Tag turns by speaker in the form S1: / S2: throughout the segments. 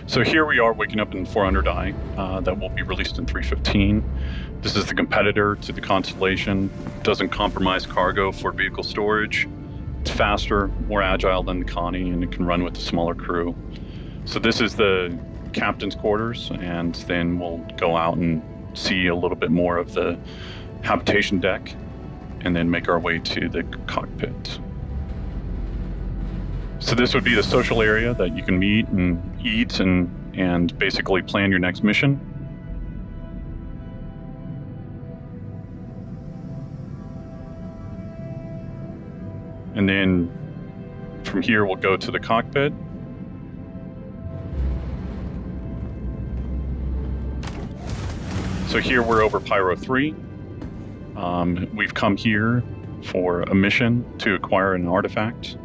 S1: So here we are waking up in 400i that will be released in 3.15. This is the competitor to the Constellation. Doesn't compromise cargo for vehicle storage. It's faster, more agile than the Connie, and it can run with a smaller crew. So this is the captain's quarters, and then we'll go out and see a little bit more of the habitation deck, and then make our way to the cockpit. So this would be the social area that you can meet and eat and basically plan your next mission. And then from here, we'll go to the cockpit. So here we're over Pyro 3. We've come here for a mission to acquire an artifact.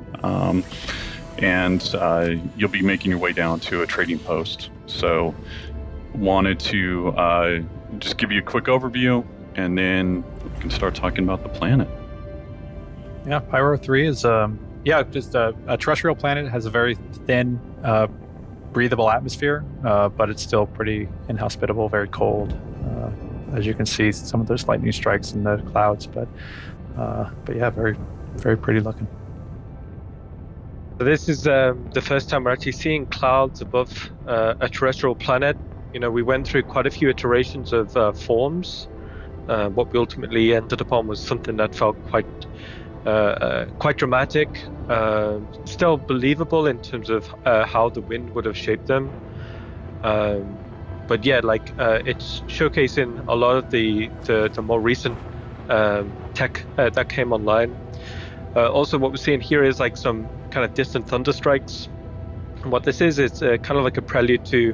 S1: And you'll be making your way down to a trading post. So wanted to just give you a quick overview, and then we can start talking about the planet.
S2: Yeah, Pyro 3 is just a terrestrial planet. It has a very thin, breathable atmosphere, but it's still pretty inhospitable, very cold. As you can see, some of those lightning strikes in the clouds, but yeah, very, very pretty looking.
S3: So this is the first time we're actually seeing clouds above a terrestrial planet. You know, we went through quite a few iterations of forms. What we ultimately ended upon was something that felt quite dramatic, still believable in terms of how the wind would have shaped them. But yeah, it's showcasing a lot of the more recent tech that came online. Also, what we're seeing here is like some kind of distant thunder strikes. And what this is, it's kind of like a prelude to,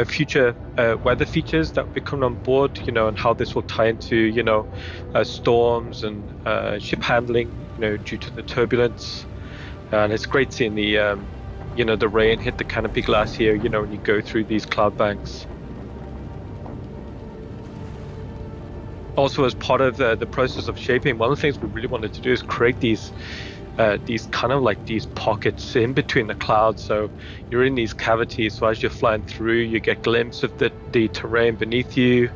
S3: future weather features that will be coming on board, and how this will tie into, storms and ship handling, due to the turbulence. And it's great seeing the, the rain hit the canopy glass here, when you go through these cloud banks. Also, as part of the process of shaping, one of the things we really wanted to do is create these kind of like these pockets in between the clouds. So you're in these cavities, so as you're flying through, you get a glimpse of the terrain beneath you.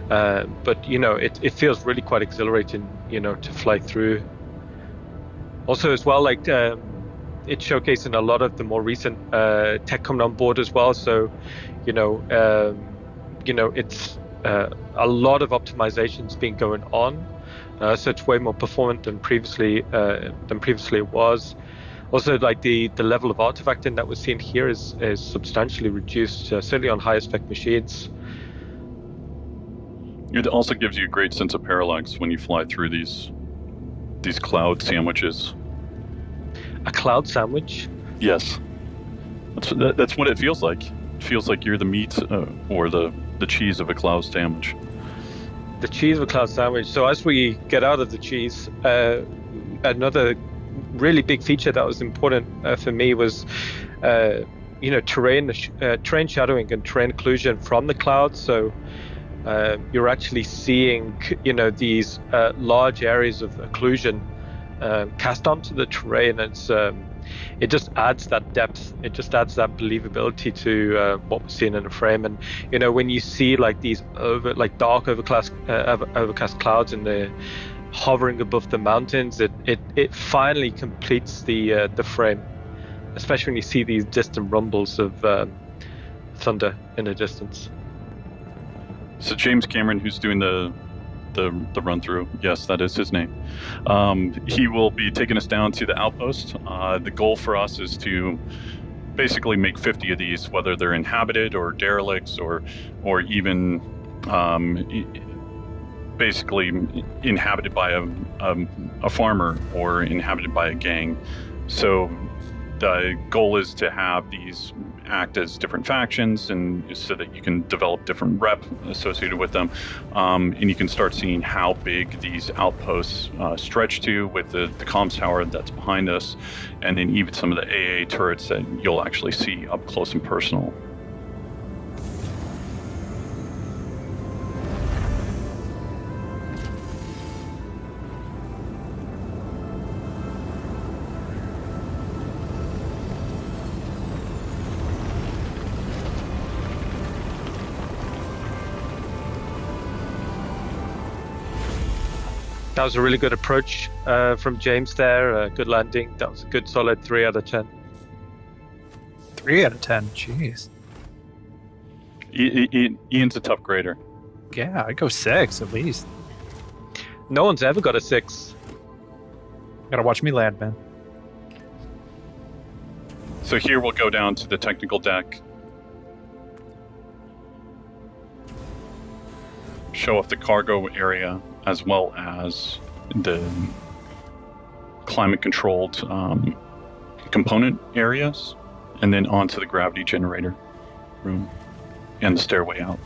S3: But it feels really quite exhilarating, to fly through. Also, as well, it's showcasing a lot of the more recent tech coming on board as well. So, it's a lot of optimizations been going on. So it's way more performant than previously it was. Also, like the level of artifacting that we're seeing here is substantially reduced, certainly on higher spec machines.
S1: It also gives you a great sense of parallax when you fly through these cloud sandwiches.
S3: A cloud sandwich?
S1: Yes, that's what it feels like. It feels like you're the meat or the cheese of a cloud sandwich.
S3: The cheese of a cloud sandwich. So as we get out of the cheese, another really big feature that was important for me was, terrain shadowing and terrain occlusion from the clouds. So you're actually seeing, these large areas of occlusion cast onto the terrain. It just adds that depth. It just adds that believability to what we're seeing in the frame. And when you see like these dark overcast clouds and they're hovering above the mountains, it finally completes the frame. Especially when you see these distant rumbles of thunder in the distance.
S1: So James Cameron, who's doing the run through, yes, that is his name. He will be taking us down to the Outpost. The goal for us is to basically make 50 of these, whether they're inhabited or derelicts or even basically inhabited by a farmer or inhabited by a gang. So the goal is to have these act as different factions, and so that you can develop different rep associated with them, and you can start seeing how big these outposts stretch to with the comms tower that's behind us, and then even some of the AA turrets that you'll actually see up close and personal.
S3: That was a really good approach from James there. Good landing. That was a good solid 3 out of 10.
S2: 3 out of 10. Jeez.
S1: Ian's a tough grader.
S2: Yeah, I'd go 6 at least.
S3: No one's ever got a 6.
S2: Gotta watch me land, man.
S1: So here we'll go down to the technical deck. Show off the cargo area as well as the climate-controlled component areas, and then onto the gravity generator room and the stairway out.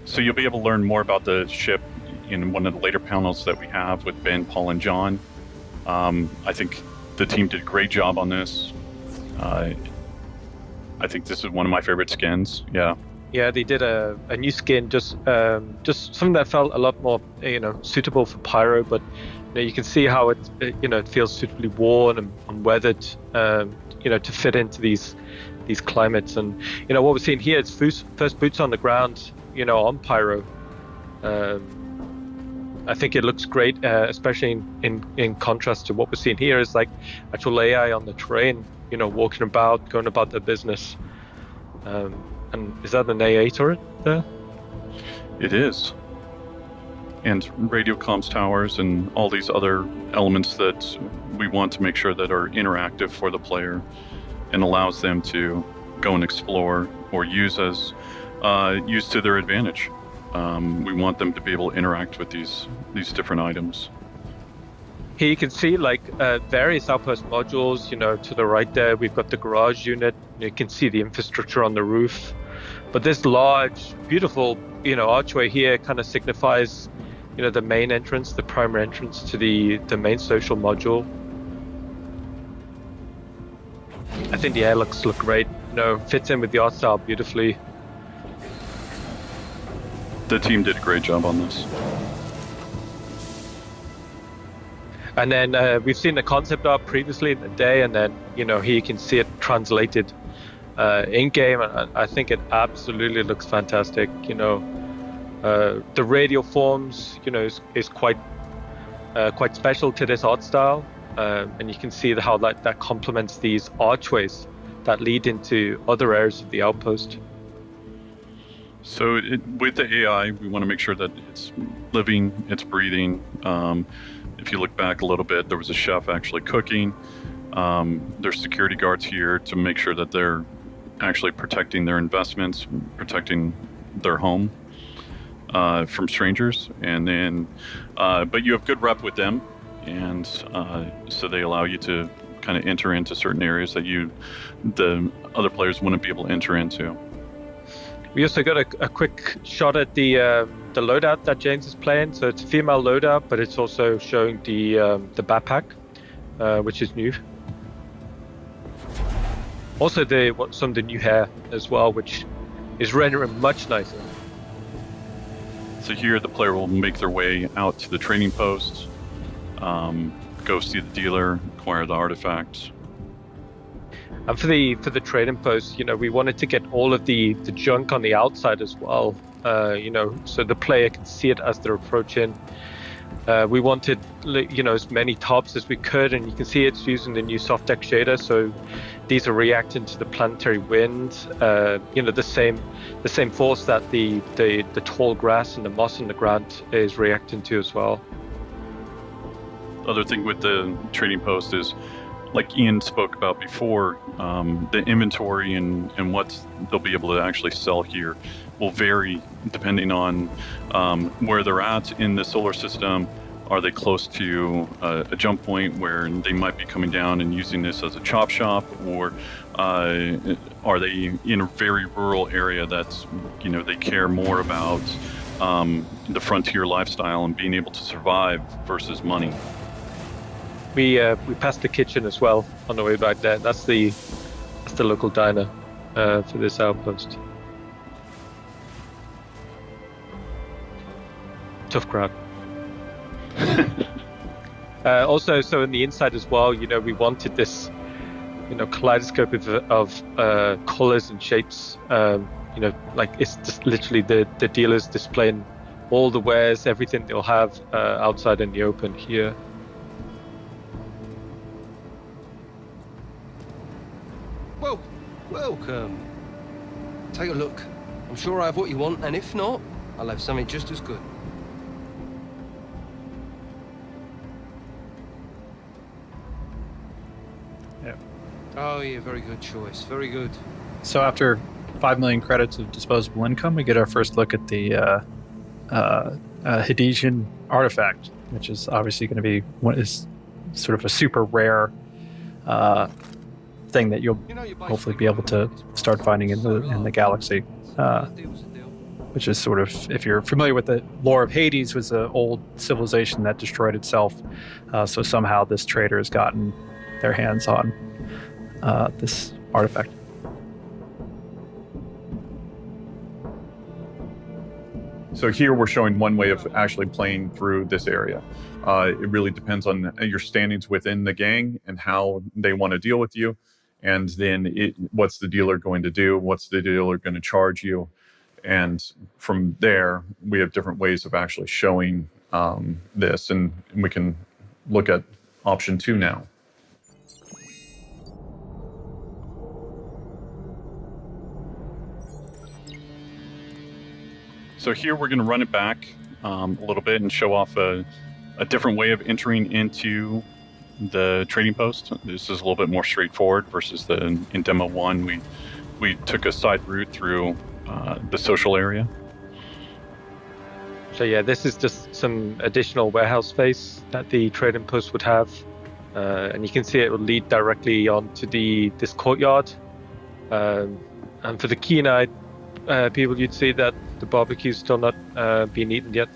S1: So you'll be able to learn more about the ship in one of the later panels that we have with Ben, Paul, and John. I think the team did a great job on this. I think this is one of my favorite skins. Yeah.
S3: Yeah, they did a new skin, just something that felt a lot more, suitable for Pyro. But you can see how it feels suitably worn and weathered, to fit into these climates. And what we're seeing here is first boots on the ground, on Pyro. I think it looks great, especially in contrast to what we're seeing here is like actual AI on the terrain, walking about, going about their business. And is that an AA turret there?
S1: It is. And radio comms towers and all these other elements that we want to make sure that are interactive for the player and allows them to go and explore or use to their advantage. We want them to be able to interact with these different items.
S3: Here you can see various Outpost modules, to the right there we've got the garage unit. You can see the infrastructure on the roof. But this large, beautiful, archway here kind of signifies, the main entrance, the primary entrance to the main social module. I think the airlocks look great, fits in with the art style beautifully.
S1: The team did a great job on this.
S3: And then we've seen the concept art previously in the day, and then here you can see it translated in game, and I think it absolutely looks fantastic. The radial forms, is quite special to this art style, and you can see how that complements these archways that lead into other areas of the outpost.
S1: So with the AI, we want to make sure that it's living, it's breathing. If you look back a little bit, there was a chef actually cooking. There's security guards here to make sure that they're actually protecting their investments, protecting their home from strangers. And then, but you have good rep with them, and so they allow you to kind of enter into certain areas that the other players wouldn't be able to enter into.
S3: We also got a quick shot at the loadout that James is playing. So it's a female loadout, but it's also showing the backpack, which is new. Also some of the new hair as well, which is rendering much nicer.
S1: So here the player will make their way out to the trading post, go see the dealer, acquire the artifacts.
S3: And for the trading post, we wanted to get all of the junk on the outside as well, so the player can see it as they're approaching. We wanted, as many tops as we could, and you can see it's using the new soft deck shader. So these are reacting to the planetary wind, the same force that the tall grass and the moss on the ground is reacting to as well.
S1: Other thing with the trading post is, like Ian spoke about before, the inventory and what they'll be able to actually sell here will vary depending on where they're at in the solar system. Are they close to a jump point where they might be coming down and using this as a chop shop, or are they in a very rural area that's, they care more about the frontier lifestyle and being able to survive versus money?
S3: We passed the kitchen as well on the way back there. That's the local diner for this outpost. tough crowd. Also, so in the inside as well, we wanted this, kaleidoscope of colors and shapes. Like it's just literally the dealers displaying all the wares, everything they'll have outside in the open here.
S4: Welcome. Take a look. I'm sure I have what you want, and if not, I'll have something just as good.
S2: Yeah.
S4: Oh yeah, very good choice. Very good.
S2: So after 5 million credits of disposable income, we get our first look at the Hadesian artifact, which is obviously going to be what is sort of a super rare thing that you'll hopefully be able to start finding in the galaxy. Which is sort of, if you're familiar with the lore of Hades, was an old civilization that destroyed itself. So somehow this trader has gotten their hands on this artifact.
S1: So here we're showing one way of actually playing through this area. It really depends on your standings within the gang and how they want to deal with you. And then what's the dealer going to do? What's the dealer going to charge you? And from there, we have different ways of actually showing this. And we can look at option 2 now. So here we're going to run it back a little bit and show off a different way of entering into the trading post. This is a little bit more straightforward versus in demo 1 we took a side route through the social area.
S3: So yeah, this is just some additional warehouse space that the trading post would have, and you can see it will lead directly onto this courtyard. And for the keen-eyed people, you'd see that the barbecue's still not being eaten yet.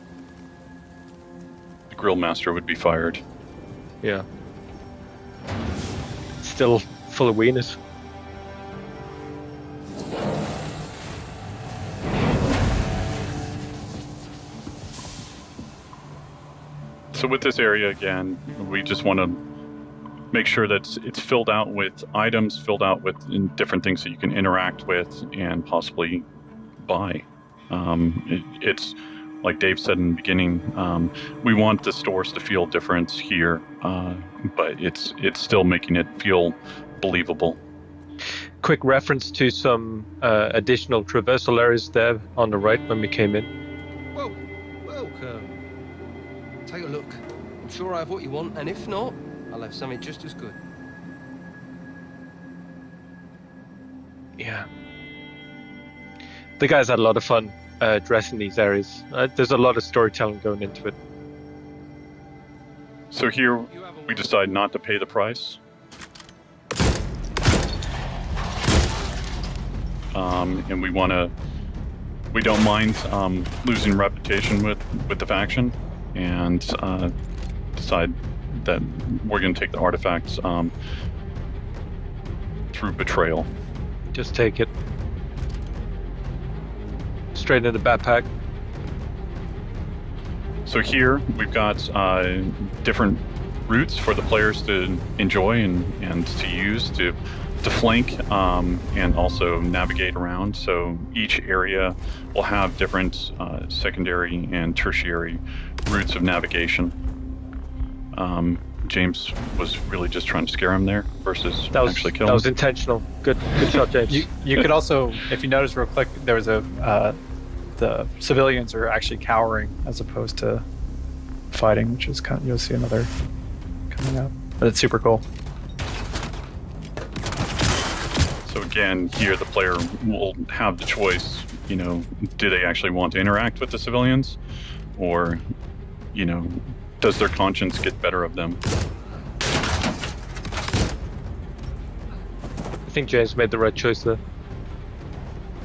S1: The grill master would be fired.
S3: Yeah. Still full of wieners.
S1: So with this area, again, we just want to make sure that it's filled out with items, filled out with different things that you can interact with and possibly buy. It's like Dave said in the beginning, we want the stores to feel different here, but it's still making it feel believable.
S3: Quick reference to some additional traversal areas there on the right when we came in.
S4: Welcome. Take a look. I'm sure I have what you want, and if not, I'll have something just as good.
S3: Yeah. The guys had a lot of fun dressing these areas. There's a lot of storytelling going into it.
S1: So here we decide not to pay the price. And we don't mind losing reputation with the faction, and decide that we're going to take the artifacts through betrayal.
S3: Just take it. Straight into the backpack.
S1: So here we've got different routes for the players to enjoy and to use to flank and also navigate around. So each area will have different secondary and tertiary routes of navigation. James was really just trying to scare him there versus actually kill him.
S3: That was intentional. Good shot, James.
S2: You could also, if you notice real quick, there was the civilians are actually cowering as opposed to fighting, which is kind of, you'll see another coming up. But it's super cool.
S1: So again, here the player will have the choice, do they actually want to interact with the civilians, or, does their conscience get better of them?
S3: I think James made the right choice there.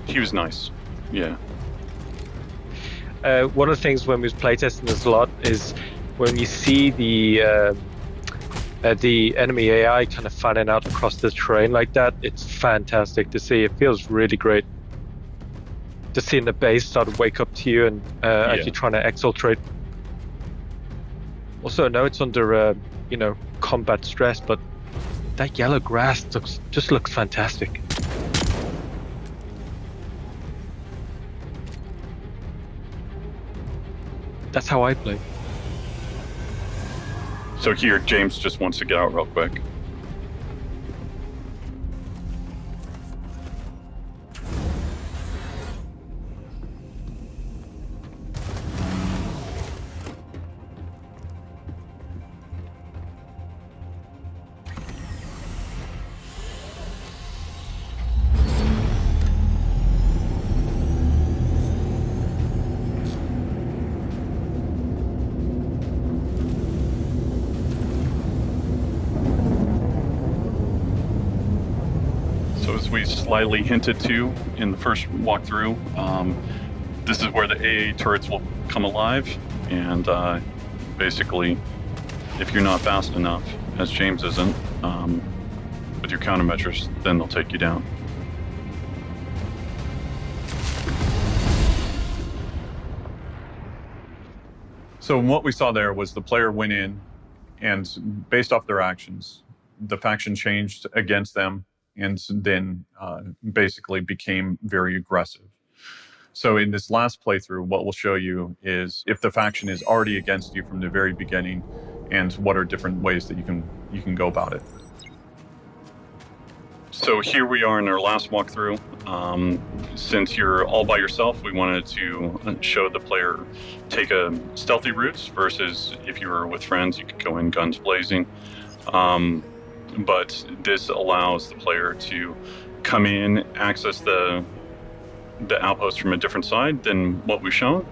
S1: He was nice, yeah.
S3: One of the things when we was playtesting this a lot is when you see the enemy AI kind of fanning out across the terrain like that. It's fantastic to see. It feels really great. Just seeing the base start to wake up to you and actually trying to exfiltrate. Also, I know it's under combat stress, but that yellow grass just looks fantastic. That's how I play.
S1: So here, James just wants to get out real quick. So as we slightly hinted to in the first walkthrough, this is where the AA turrets will come alive, and basically, if you're not fast enough, as James isn't, with your countermeasures, then they'll take you down. So what we saw there was the player went in, and based off their actions, the faction changed against them, and then basically became very aggressive. So in this last playthrough, what we'll show you is if the faction is already against you from the very beginning, and what are different ways that you can go about it. So here we are in our last walkthrough. Since you're all by yourself, we wanted to show the player take a stealthy routes versus if you were with friends, you could go in guns blazing. But this allows the player to come in, access the outpost from a different side than what we've shown.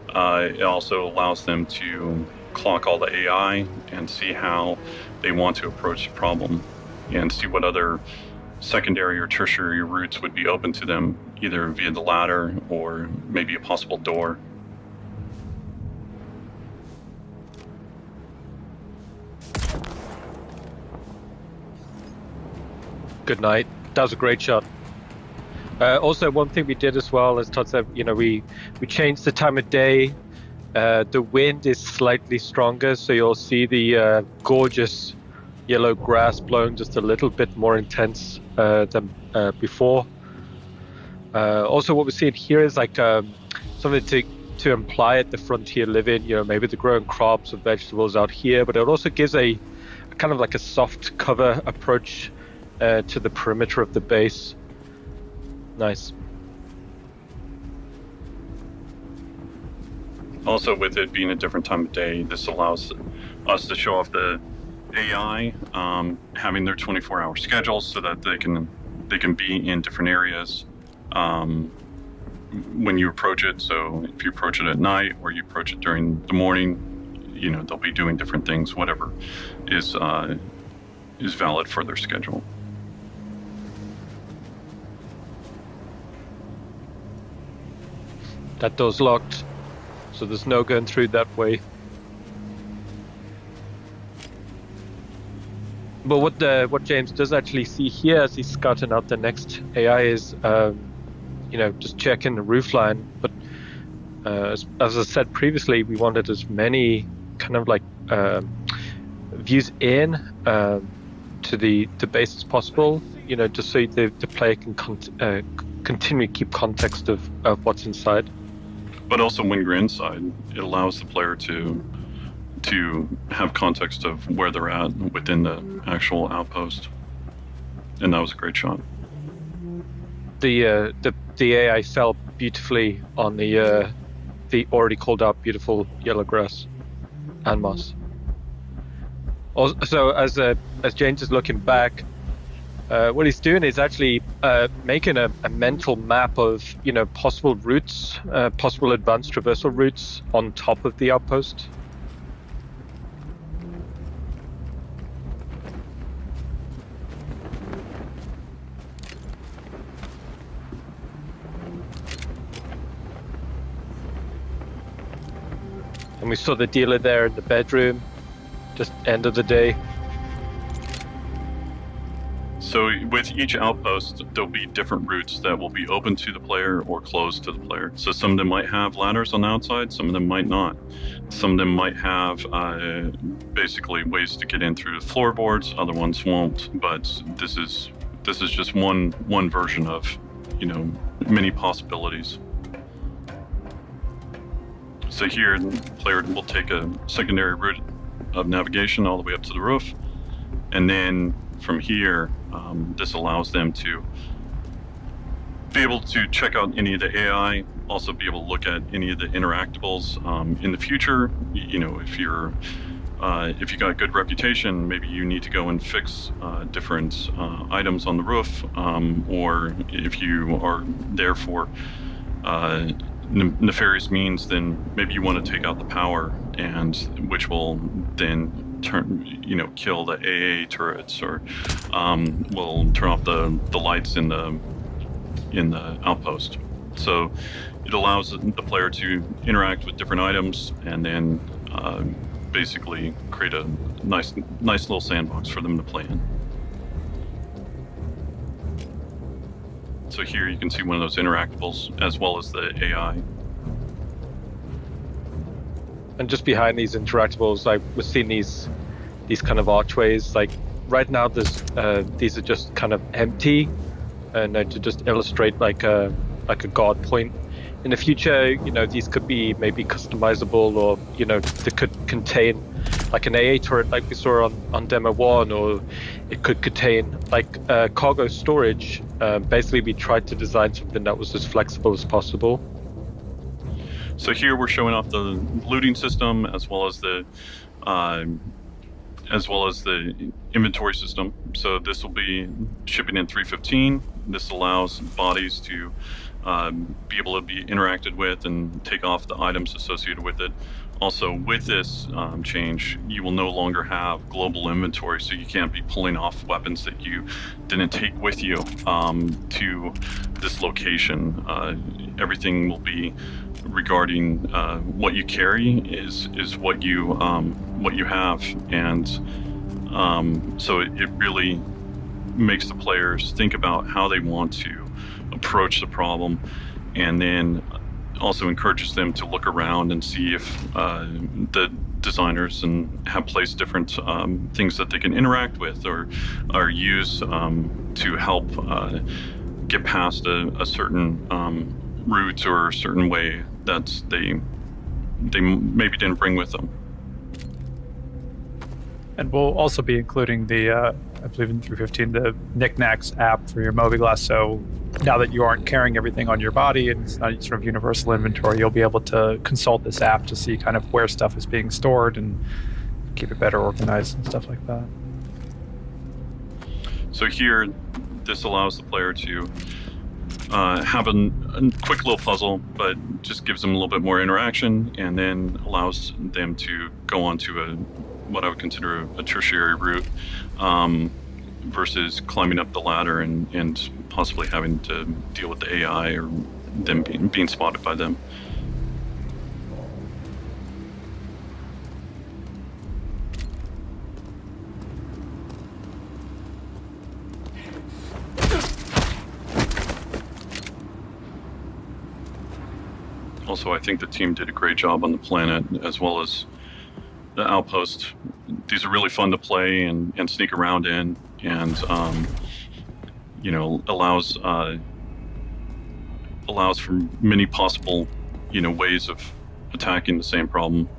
S1: It also allows them to clock all the AI and see how they want to approach the problem and see what other secondary or tertiary routes would be open to them, either via the ladder or maybe a possible door.
S3: Good night. That was a great shot. Also, one thing we did as well, as Todd said, we changed the time of day. The wind is slightly stronger, so you'll see the gorgeous yellow grass blowing just a little bit more intense than before. Also, what we're seeing here is like something to imply at the frontier living. Maybe they're growing crops or vegetables out here, but it also gives a kind of like a soft cover approach to the perimeter of the base. Nice.
S1: Also, with it being a different time of day, this allows us to show off the AI having their 24-hour schedules so that they can be in different areas when you approach it. So if you approach it at night or you approach it during the morning, they'll be doing different things, whatever is valid for their schedule.
S3: That door's locked, so there's no going through that way. But what James does actually see here as he's scouting out the next AI is, just checking the roofline. But as I said previously, we wanted as many kind of like views in to the base as possible. Just so the player can continue to keep context of what's inside.
S1: But also when you're inside, it allows the player to have context of where they're at within the actual outpost. And that was a great shot.
S3: The AI fell beautifully on the already called out beautiful yellow grass and moss. Also, as James is looking back, what he's doing is actually making a mental map of possible routes, possible advanced traversal routes on top of the outpost. And we saw the dealer there in the bedroom, just end of the day.
S1: So with each outpost, there'll be different routes that will be open to the player or closed to the player. So some of them might have ladders on the outside, some of them might not. Some of them might have basically ways to get in through the floorboards. Other ones won't. But this is just one version of, many possibilities. So here, the player will take a secondary route of navigation all the way up to the roof, and then from here, this allows them to be able to check out any of the AI, also be able to look at any of the interactables in the future. If you got a good reputation, maybe you need to go and fix different items on the roof, or if you are there for nefarious means, then maybe you want to take out the power, and which will then kill the AA turrets, or will turn off the lights in the outpost. So it allows the player to interact with different items, and then basically create a nice little sandbox for them to play in. So here you can see one of those interactables as well as the AI.
S3: And just behind these interactables, like we're seeing these kind of archways. Like right now, these are just kind of empty, and to just illustrate like a guard point. In the future, these could be maybe customizable, or they could contain like an AA turret, like we saw on demo 1, or it could contain like cargo storage. Basically, we tried to design something that was as flexible as possible.
S1: So here we're showing off the looting system as well as the inventory system. So this will be shipping in 315. This allows bodies to be able to be interacted with and take off the items associated with it. Also, with this change, you will no longer have global inventory, so you can't be pulling off weapons that you didn't take with you to this location. Everything will be regarding what you carry is what you have, and so it really makes the players think about how they want to approach the problem, and then also encourages them to look around and see if the designers and have placed different things that they can interact with or use to help get past a certain route or a certain way that they maybe didn't bring with them.
S2: And we'll also be including the, I believe in 315, the Knickknacks app for your Mobiglass. So now that you aren't carrying everything on your body and it's not sort of universal inventory, you'll be able to consult this app to see kind of where stuff is being stored and keep it better organized and stuff like that.
S1: So here, this allows the player to have a quick little puzzle, but just gives them a little bit more interaction, and then allows them to go on to what I would consider a tertiary route, versus climbing up the ladder and possibly having to deal with the AI or them being spotted by them. Also, I think the team did a great job on the planet as well as the outpost. These are really fun to play and sneak around in, and allows for many possible ways of attacking the same problem.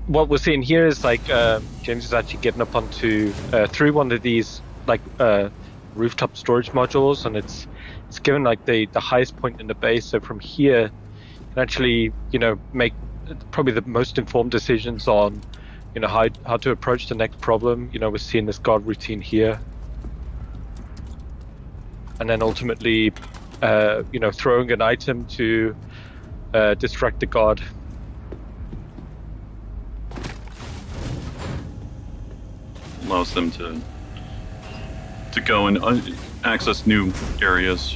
S3: What we're seeing here is like James is actually getting up onto through one of these like rooftop storage modules, and it's given like the highest point in the base. So from here, you can actually make probably the most informed decisions on how to approach the next problem. We're seeing this guard routine here, and then ultimately throwing an item to distract the guard.
S1: Allows them to go and access new areas.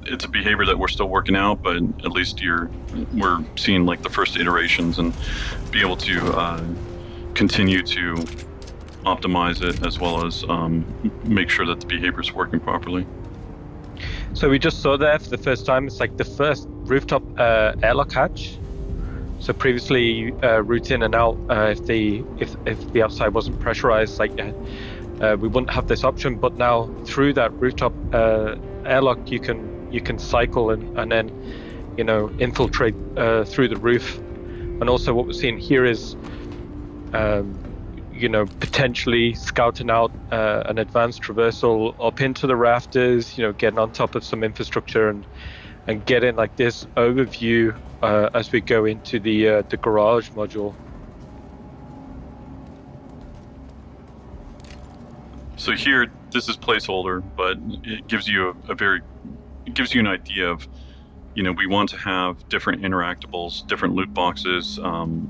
S1: It's a behavior that we're still working out, but at least we're seeing like the first iterations and be able to continue to optimize it as well as make sure that the behavior is working properly.
S3: So we just saw there for the first time. It's like the first rooftop airlock hatch. So previously, route in and out, if the outside wasn't pressurized, like we wouldn't have this option. But now through that rooftop airlock, you can cycle and then infiltrate through the roof. And also what we're seeing here is potentially scouting out an advanced traversal up into the rafters, getting on top of some infrastructure and getting like this overview as we go into the garage module.
S1: So here, this is placeholder, but it gives you an idea of, we want to have different interactables, different loot boxes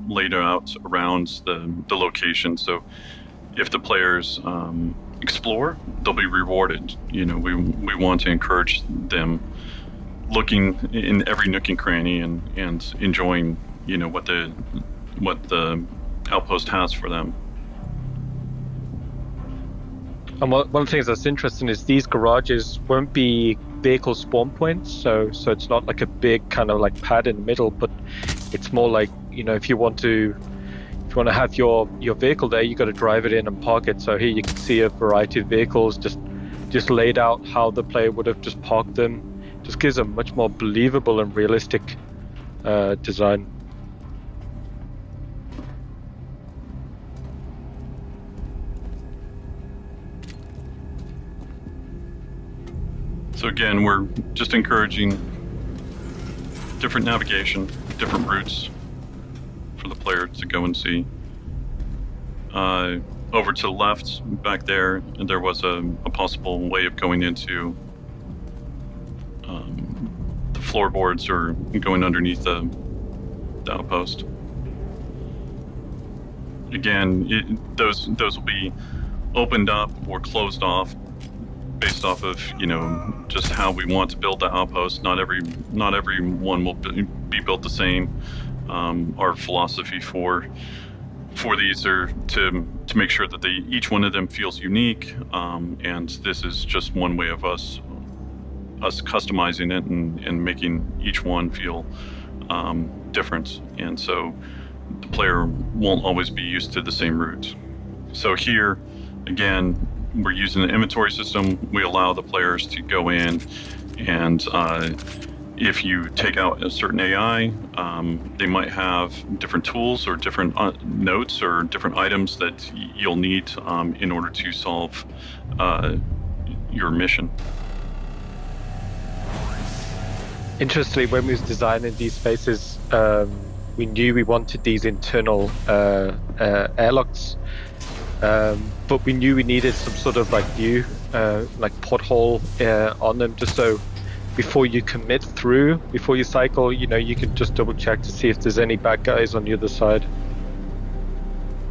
S1: laid out around the location. So if the players explore, they'll be rewarded. We want to encourage them looking in every nook and cranny and enjoying, what the outpost has for them.
S3: And one of the things that's interesting is these garages won't be vehicle spawn points, so it's not like a big kind of like pad in the middle, but it's more like, if you want to have your vehicle there, you got to drive it in and park it. So here you can see a variety of vehicles just laid out how the player would have just parked them. Just gives a much more believable and realistic design.
S1: So again, we're just encouraging different navigation, different routes for the player to go and see. Over to the left, back there was a possible way of going into the floorboards or going underneath the outpost. Again, those will be opened up or closed off based off of just how we want to build the outpost. Not every one will be built the same. Our philosophy for these are to make sure that each one of them feels unique, and this is just one way of us customizing it and making each one feel different. And so the player won't always be used to the same route. So here, again, we're using the inventory system. We allow the players to go in, and if you take out a certain AI, they might have different tools or different notes or different items that you'll need in order to solve your mission.
S3: Interestingly, when we was designing these spaces, we knew we wanted these internal airlocks. But we knew we needed some sort of like view, like porthole on them, just so before you commit through, before you cycle, you can just double check to see if there's any bad guys on the other side.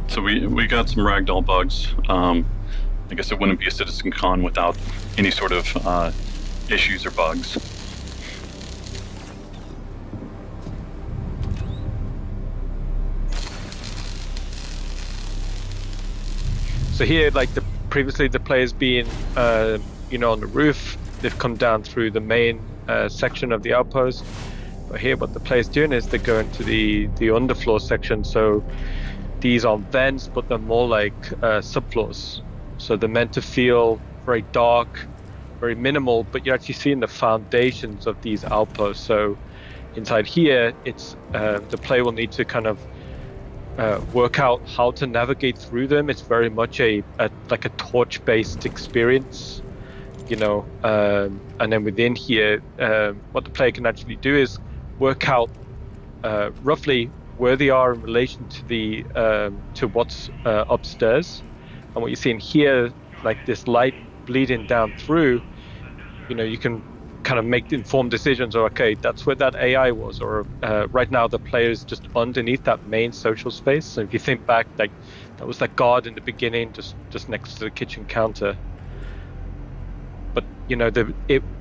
S1: So we got some ragdoll bugs. I guess it wouldn't be a CitizenCon without any sort of issues or bugs.
S3: So here, like previously the players being, on the roof, they've come down through the main section of the outpost. But here, what the players doing is they go into the underfloor section. So these are vents, but they're more like subfloors. So they're meant to feel very dark, very minimal, but you're actually seeing the foundations of these outposts. So inside here, it's the player will need to kind of work out how to navigate through them. It's very much like a torch-based experience, and then within here, what the player can actually do is work out roughly where they are in relation to what's upstairs. And what you're seeing here, like this light bleeding down through, you can kind of make informed decisions, or okay, that's where that AI was, or right now the player is just underneath that main social space. So if you think back, like that was that guard in the beginning, just next to the kitchen counter. But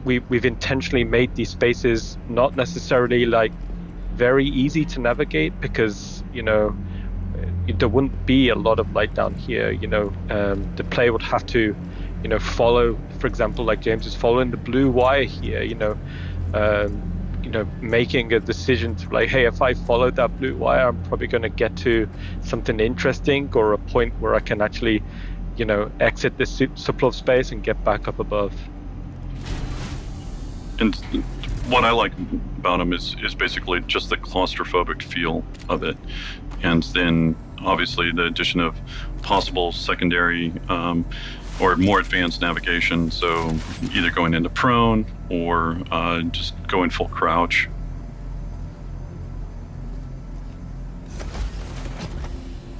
S3: we've intentionally made these spaces not necessarily like very easy to navigate, because there wouldn't be a lot of light down here. The player would have to, follow, for example, like James is following the blue wire here. Making a decision to like, hey, if I follow that blue wire, I'm probably going to get to something interesting or a point where I can actually, exit this subplot space and get back up above.
S1: And what I like about them is basically just the claustrophobic feel of it, and then obviously the addition of possible secondary or more advanced navigation. So either going into prone or just going full crouch.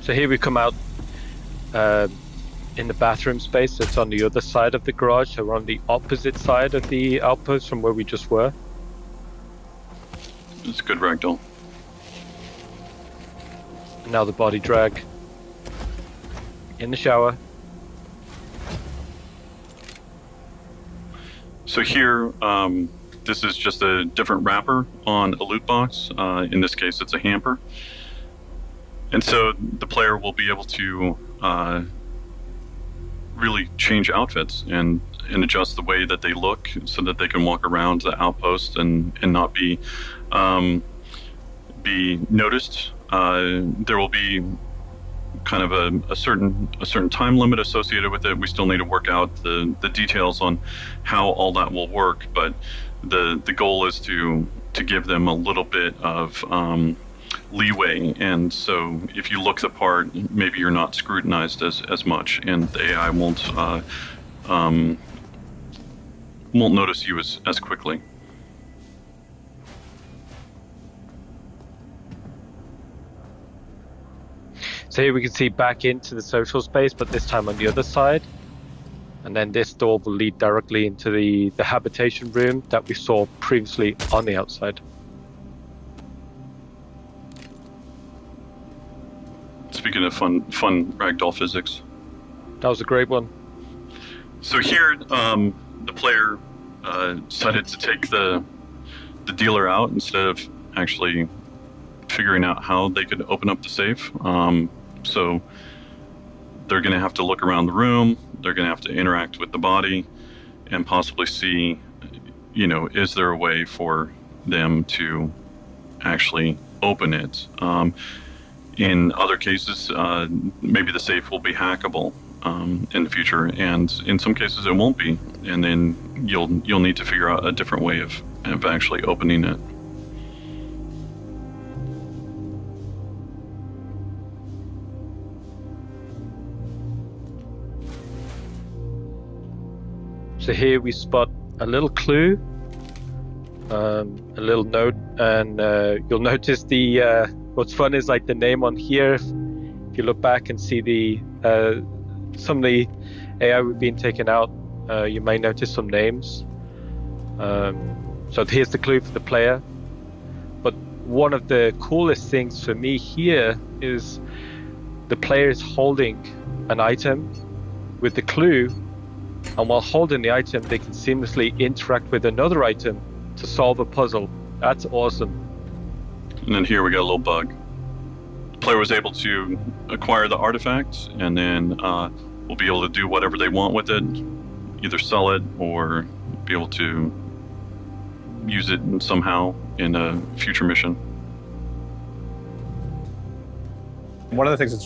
S3: So here we come out in the bathroom space that's on the other side of the garage. So we're on the opposite side of the outpost from where we just were.
S1: It's good ragdoll.
S3: And now the body drag. In the shower.
S1: So here, this is just a different wrapper on a loot box. In this case, it's a hamper. And so the player will be able to really change outfits and adjust the way that they look so that they can walk around the outpost and not be noticed. There will be kind of a certain time limit associated with it. We still need to work out the details on how all that will work, but the goal is to give them a little bit of leeway, and so if you look the part, maybe you're not scrutinized as much, and the AI won't notice you as quickly.
S3: So here we can see back into the social space, but this time on the other side. And then this door will lead directly into the habitation room that we saw previously on the outside.
S1: Speaking of fun ragdoll physics.
S3: That was a great one.
S1: So here, the player decided to take the dealer out instead of actually figuring out how they could open up the safe. So they're going to have to look around the room. They're going to have to interact with the body and possibly see, is there a way for them to actually open it? In other cases, maybe the safe will be hackable in the future, and in some cases it won't be. And then you'll need to figure out a different way of actually opening it.
S3: So here we spot a little clue, a little note, and you'll notice what's fun is like the name on here. If you look back and see some of the AI we've been taken out, you may notice some names. So here's the clue for the player. But one of the coolest things for me here is the player is holding an item with the clue, and while holding the item, they can seamlessly interact with another item to solve a puzzle. That's awesome.
S1: And then here we got a little bug. The player was able to acquire the artifact, and then we'll be able to do whatever they want with it, either sell it or be able to use it somehow in a future mission.
S2: One of the things that's